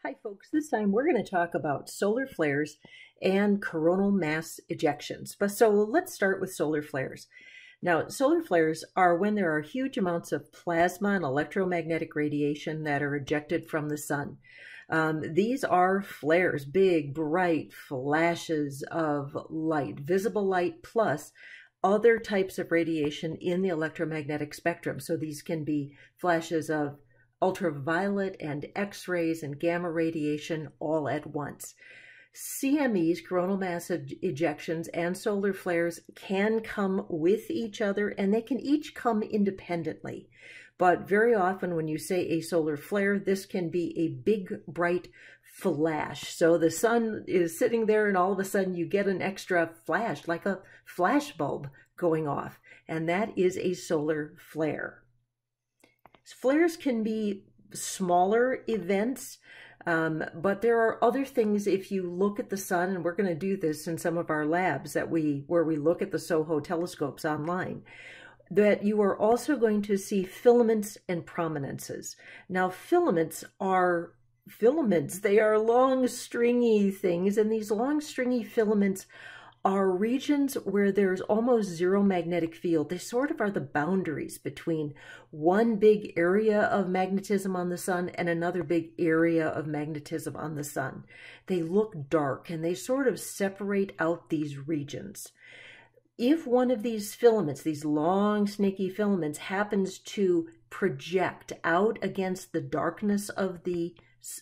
Hi folks, this time we're going to talk about solar flares and coronal mass ejections. So let's start with solar flares. Now, solar flares are when there are huge amounts of plasma and electromagnetic radiation that are ejected from the sun. These are flares, big, bright flashes of light, visible light plus other types of radiation in the electromagnetic spectrum. So these can be flashes of ultraviolet and X-rays and gamma radiation all at once. CMEs, coronal mass ejections, and solar flares can come with each other, and they can each come independently. But very often when you say a solar flare, this can be a big, bright flash. So the sun is sitting there and all of a sudden you get an extra flash, like a flash bulb going off, and that is a solar flare. Flares can be smaller events, but there are other things. If you look at the sun, and we're going to do this in some of our labs where we look at the SOHO telescopes online, that you are also going to see filaments and prominences. Now, filaments are filaments. They are long, stringy things, and these long, stringy filaments are regions where there's almost zero magnetic field. They sort of are the boundaries between one big area of magnetism on the sun and another big area of magnetism on the sun. They look dark and they sort of separate out these regions. If one of these filaments, these long snaky filaments, happens to project out against the darkness of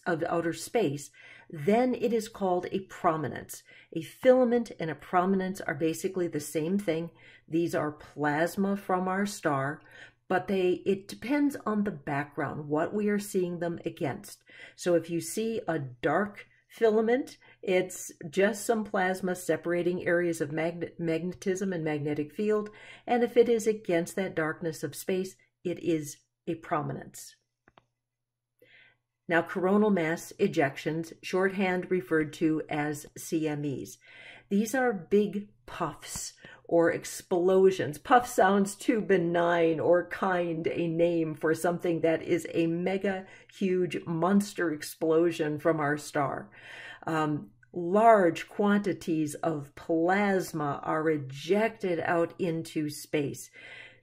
outer space, then it is called a prominence. A filament and a prominence are basically the same thing. These are plasma from our star, but it depends on the background, what we are seeing them against. So if you see a dark filament, it's just some plasma separating areas of magnetism and magnetic field. And if it is against that darkness of space, it is a prominence. Now, coronal mass ejections, shorthand referred to as CMEs. These are big puffs or explosions. Puff sounds too benign or kind a name for something that is a mega huge monster explosion from our star. Large quantities of plasma are ejected out into space.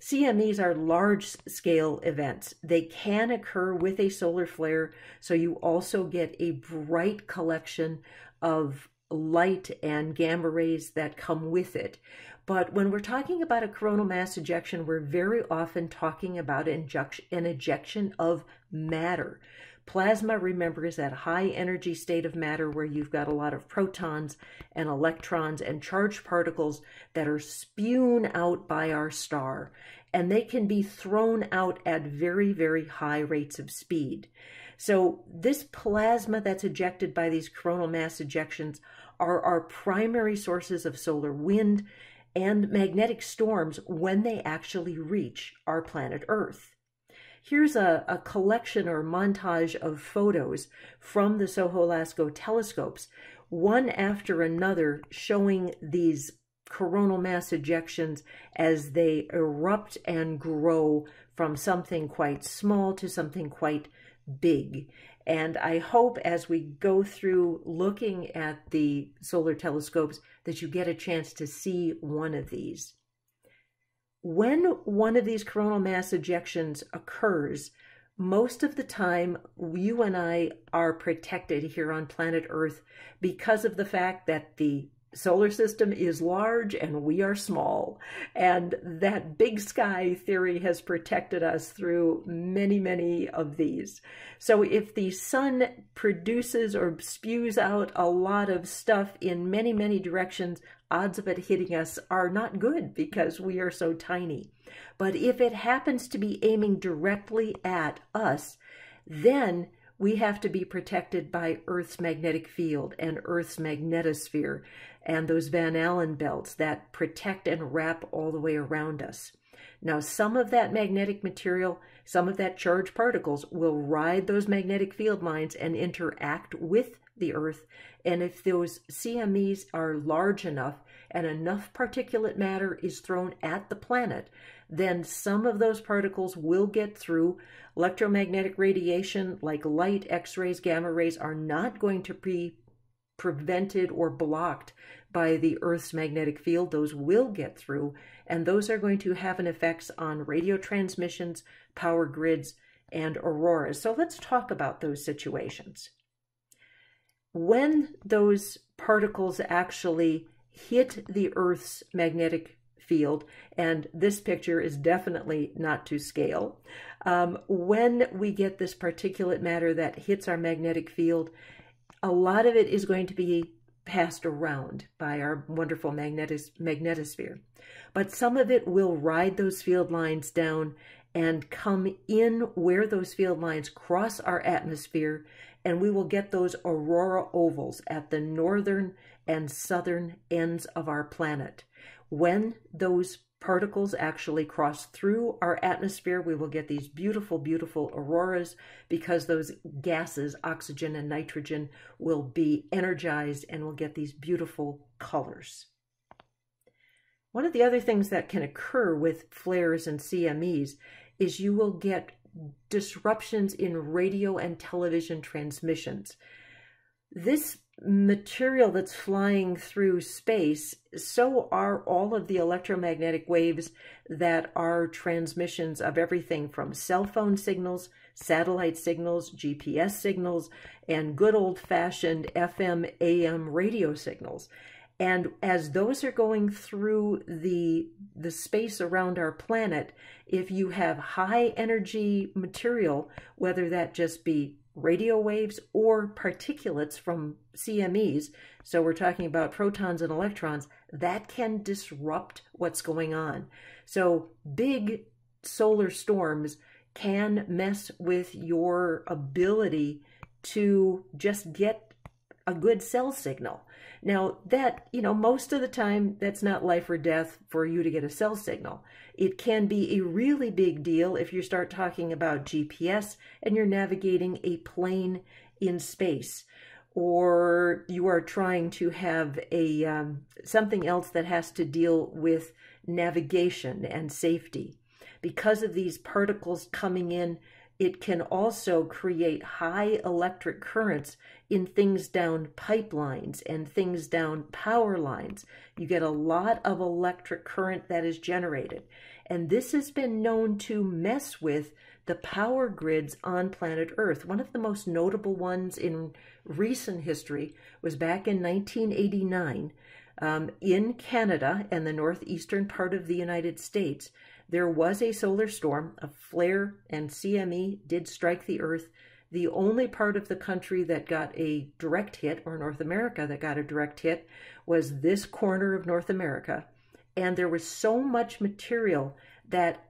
CMEs are large-scale events. They can occur with a solar flare, so you also get a bright collection of light and gamma rays that come with it. But when we're talking about a coronal mass ejection, we're very often talking about an ejection of matter. Plasma, remember, is that high energy state of matter where you've got a lot of protons and electrons and charged particles that are spewed out by our star, and they can be thrown out at very, very high rates of speed. So this plasma that's ejected by these coronal mass ejections are our primary sources of solar wind and magnetic storms when they actually reach our planet Earth. Here's a collection or montage of photos from the SOHO LASCO telescopes, one after another, showing these coronal mass ejections as they erupt and grow from something quite small to something quite big. And I hope as we go through looking at the solar telescopes that you get a chance to see one of these. When one of these coronal mass ejections occurs, most of the time you and I are protected here on planet Earth because of the fact that the solar system is large and we are small. And that big sky theory has protected us through many, many of these. So if the sun produces or spews out a lot of stuff in many, many directions, odds of it hitting us are not good because we are so tiny. But if it happens to be aiming directly at us, then we have to be protected by Earth's magnetic field and Earth's magnetosphere and those Van Allen belts that protect and wrap all the way around us. Now, some of that magnetic material, some of that charged particles will ride those magnetic field lines and interact with the Earth. And if those CMEs are large enough and enough particulate matter is thrown at the planet, then some of those particles will get through. Electromagnetic radiation like light, X-rays, gamma rays are not going to be prevented or blocked by the Earth's magnetic field. Those will get through, and those are going to have an effect on radio transmissions, power grids, and auroras. So let's talk about those situations. When those particles actually hit the Earth's magnetic field, and this picture is definitely not to scale, when we get this particulate matter that hits our magnetic field, a lot of it is going to be passed around by our wonderful magnetosphere. But some of it will ride those field lines down and come in where those field lines cross our atmosphere, and we will get those aurora ovals at the northern and southern ends of our planet. When those particles actually cross through our atmosphere, we will get these beautiful, beautiful auroras, because those gases, oxygen and nitrogen, will be energized and we'll get these beautiful colors. One of the other things that can occur with flares and CMEs is you will get disruptions in radio and television transmissions. This material that's flying through space, so are all of the electromagnetic waves that are transmissions of everything from cell phone signals, satellite signals, GPS signals, and good old-fashioned FM, AM radio signals. And as those are going through the space around our planet, if you have high energy material, whether that just be radio waves or particulates from CMEs, so we're talking about protons and electrons, that can disrupt what's going on. So big solar storms can mess with your ability to just get a good cell signal. Now that, most of the time that's not life or death for you to get a cell signal. It can be a really big deal if you start talking about GPS and you're navigating a plane in space, or you are trying to have a something else that has to deal with navigation and safety. Because of these particles coming in, it can also create high electric currents in things down pipelines and things down power lines. You get a lot of electric current that is generated. And this has been known to mess with the power grids on planet Earth. One of the most notable ones in recent history was back in 1989 in Canada and the northeastern part of the United States. There was a solar storm, a flare and CME did strike the Earth. The only part of the country that got a direct hit, or North America that got a direct hit, was this corner of North America. And there was so much material that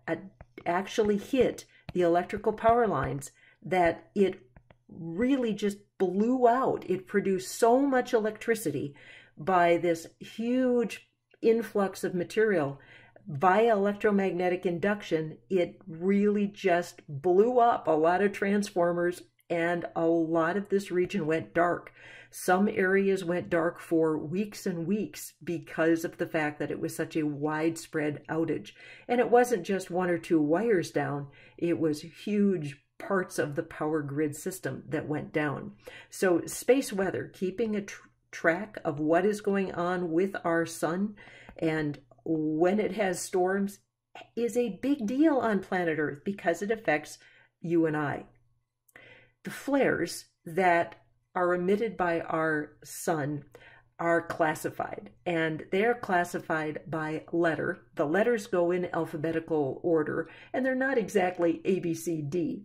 actually hit the electrical power lines that it really just blew out. It produced so much electricity by this huge influx of material via electromagnetic induction. It really just blew up a lot of transformers, and a lot of this region went dark. Some areas went dark for weeks and weeks because of the fact that it was such a widespread outage. And it wasn't just one or two wires down, it was huge parts of the power grid system that went down. So space weather, keeping a track of what is going on with our sun and when it has storms, is a big deal on planet Earth because it affects you and I. The flares that are emitted by our sun are classified, and they're classified by letter. The letters go in alphabetical order, and they're not exactly A, B, C, D.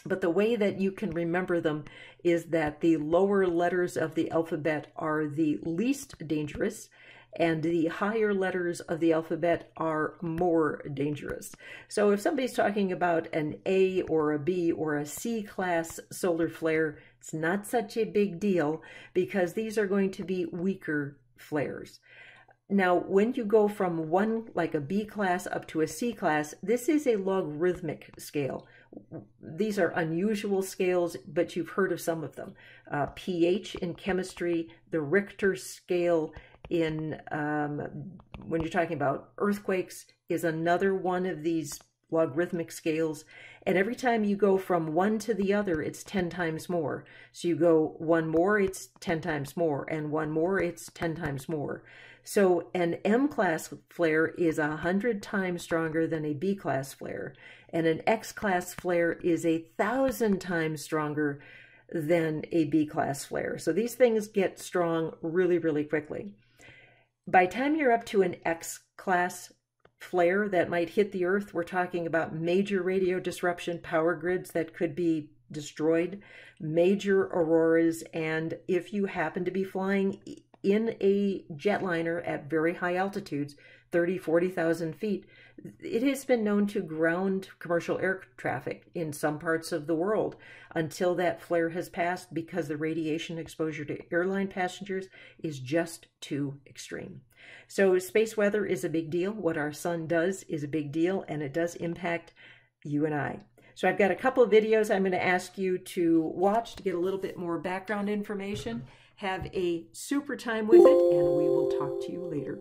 But the way that you can remember them is that the lower letters of the alphabet are the least dangerous, and the higher letters of the alphabet are more dangerous. So if somebody's talking about an A or a B or a C class solar flare, it's not such a big deal because these are going to be weaker flares. Now, when you go from one, like a B class, up to a C class, this is a logarithmic scale. These are unusual scales, but you've heard of some of them. pH in chemistry, the Richter scale in when you're talking about earthquakes is another one of these logarithmic scales. And every time you go from one to the other, it's 10 times more. So you go one more, it's 10 times more, and one more, it's 10 times more. So an M-class flare is 100 times stronger than a B-class flare, and an X-class flare is 1,000 times stronger than a B-class flare. So these things get strong really, really quickly. By the time you're up to an X-class flare that might hit the Earth, we're talking about major radio disruption, power grids that could be destroyed, major auroras, and if you happen to be flying in a jetliner at very high altitudes, 30, 40,000 feet, it has been known to ground commercial air traffic in some parts of the world until that flare has passed, because the radiation exposure to airline passengers is just too extreme. So space weather is a big deal. What our sun does is a big deal, and it does impact you and I. So I've got a couple of videos I'm going to ask you to watch to get a little bit more background information. Have a super time with it, and we will talk to you later.